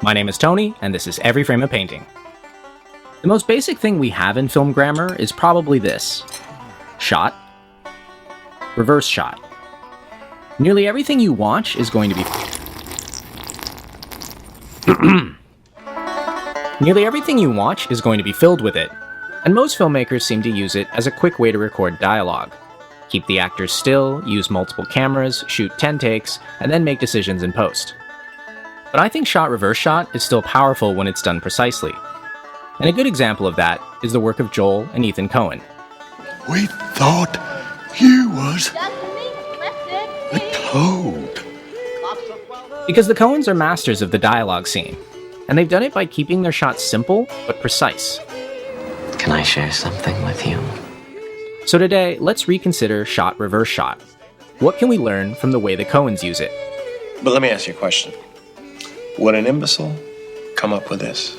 My name is Tony, and this is Every Frame a Painting. The most basic thing we have in film grammar is probably this: shot, reverse shot. Nearly everything you watch is going to be filled with it, and most filmmakers seem to use it as a quick way to record dialogue. Keep the actors still, use multiple cameras, shoot 10 takes, and then make decisions in post. But I think shot reverse shot is still powerful when it's done precisely. And a good example of that is the work of Joel and Ithan Coënen. We thought you was a toad. Because the Coens are masters of the dialogue scene, and they've done it by keeping their shots simple but precise. Can I share something with you? So today, let's reconsider shot reverse shot. What can we learn from the way the Coens use it? But let me ask you a question. Would an imbecile come up with this?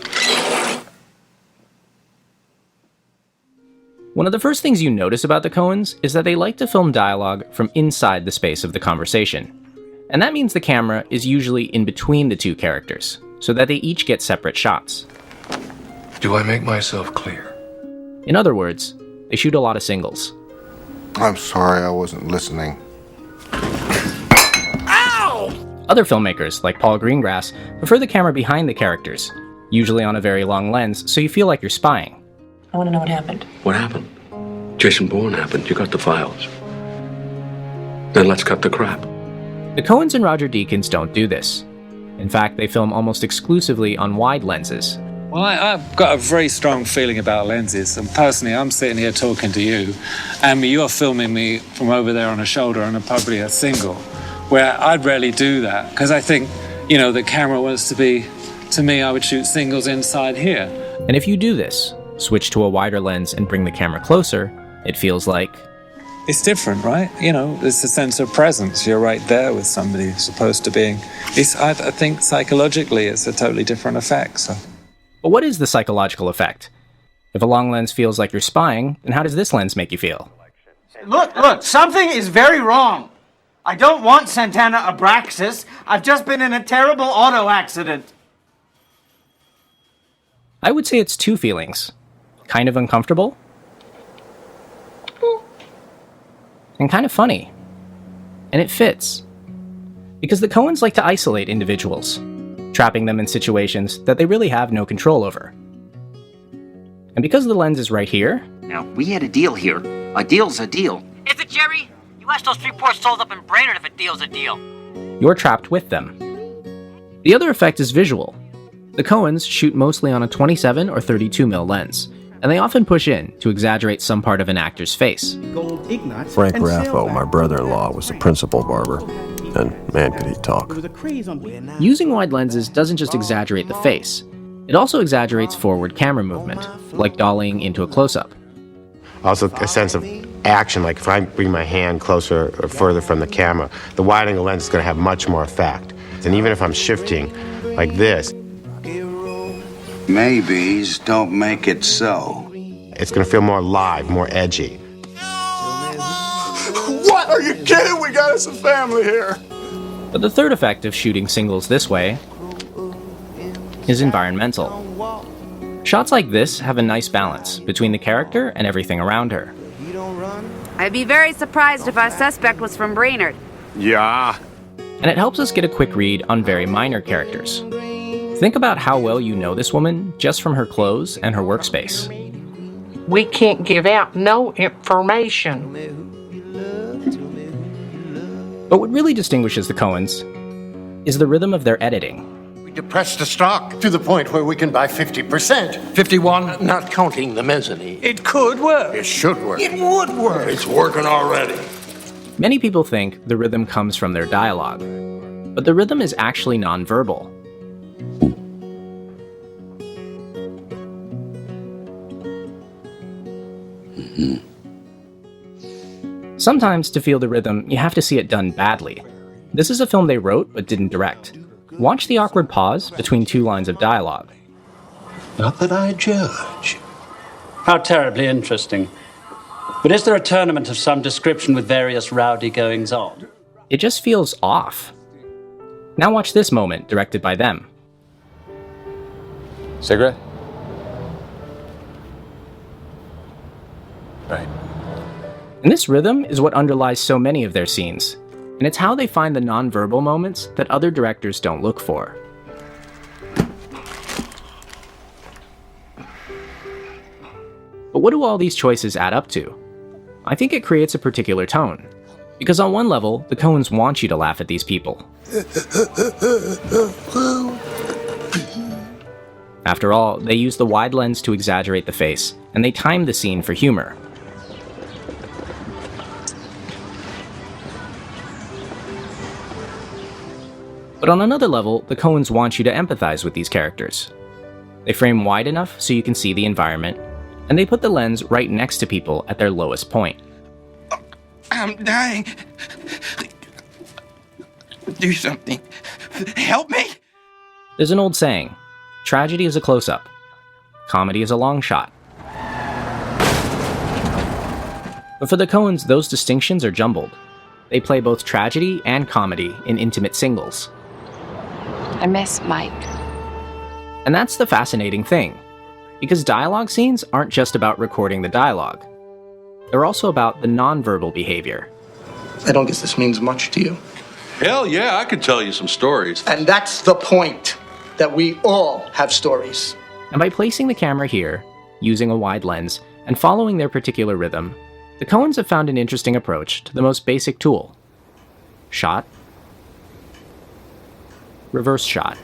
One of the first things you notice about the Coens is that they like to film dialogue from inside the space of the conversation. And that means the camera is usually in between the two characters, so that they each get separate shots. Do I make myself clear? In other words, they shoot a lot of singles. I'm sorry, I wasn't listening. Other filmmakers, like Paul Greengrass, prefer the camera behind the characters, usually on a very long lens, so you feel like you're spying. I want to know what happened. What happened? Jason Bourne happened. You got the files. Then let's cut the crap. The Coens and Roger Deakins don't do this. In fact, they film almost exclusively on wide lenses. Well, I've got a very strong feeling about lenses, and personally, I'm sitting here talking to you, and you're filming me from over there on a shoulder and probably a single, where I'd rarely do that, because I think, the camera wants to be, to me, I would shoot singles inside here. And if you do this, switch to a wider lens and bring the camera closer, it feels like... It's different, right? There's a sense of presence. You're right there with somebody as opposed to being... I think psychologically it's a totally different effect, so... But what is the psychological effect? If a long lens feels like you're spying, then how does this lens make you feel? Look, something is very wrong. I don't want Santana Abraxas. I've just been in a terrible auto accident. I would say it's two feelings. Kind of uncomfortable, and kind of funny. And it fits. Because the Coens like to isolate individuals, trapping them in situations that they really have no control over. And because the lens is right here... Now, we had a deal here. A deal's a deal. Is it, Jerry? You asked those three poor souls up in Brainerd if a deal's a deal. You're trapped with them. The other effect is visual. The Coens shoot mostly on a 27 or 32mm lens, and they often push in to exaggerate some part of an actor's face. Frank Raffo, my brother-in-law, was the principal barber, and man could he talk. Using wide lenses doesn't just exaggerate the face, it also exaggerates forward camera movement, like dollying into a close-up. Also a sense of action, like if I bring my hand closer or further from the camera, the wide-angle lens is going to have much more effect. And even if I'm shifting like this, maybes don't make it so. It's going to feel more live, more edgy. What? Are you kidding? We got us a family here. But the third effect of shooting singles this way is environmental. Shots like this have a nice balance between the character and everything around her. I'd be very surprised if our suspect was from Brainerd. Yeah. And it helps us get a quick read on very minor characters. Think about how well you know this woman just from her clothes and her workspace. We can't give out no information. But what really distinguishes the Coens is the rhythm of their editing. We depressed the stock to the point where we can buy 50%. 51, not counting the mezzanine. It could work. It should work. It would work. It's working already. Many people think the rhythm comes from their dialogue, but the rhythm is actually nonverbal. Sometimes, to feel the rhythm, you have to see it done badly. This is a film they wrote but didn't direct. Watch the awkward pause between two lines of dialogue. Not that I judge. How terribly interesting. But is there a tournament of some description with various rowdy goings-on? It just feels off. Now watch this moment, directed by them. Cigarette? Right. And this rhythm is what underlies so many of their scenes, and it's how they find the nonverbal moments that other directors don't look for. But what do all these choices add up to? I think it creates a particular tone. Because on one level, the Coens want you to laugh at these people. After all, they use the wide lens to exaggerate the face, and they time the scene for humor. But on another level, the Coens want you to empathize with these characters. They frame wide enough so you can see the environment, and they put the lens right next to people at their lowest point. I'm dying. Do something. Help me! There's an old saying, tragedy is a close-up, comedy is a long shot. But for the Coens, those distinctions are jumbled. They play both tragedy and comedy in intimate singles. I miss Mike. And that's the fascinating thing, because dialogue scenes aren't just about recording the dialogue. They're also about the nonverbal behavior. I don't guess this means much to you. Hell yeah, I could tell you some stories. And that's the point, that we all have stories. And by placing the camera here, using a wide lens, and following their particular rhythm, the Coens have found an interesting approach to the most basic tool. Shot. Reverse shot.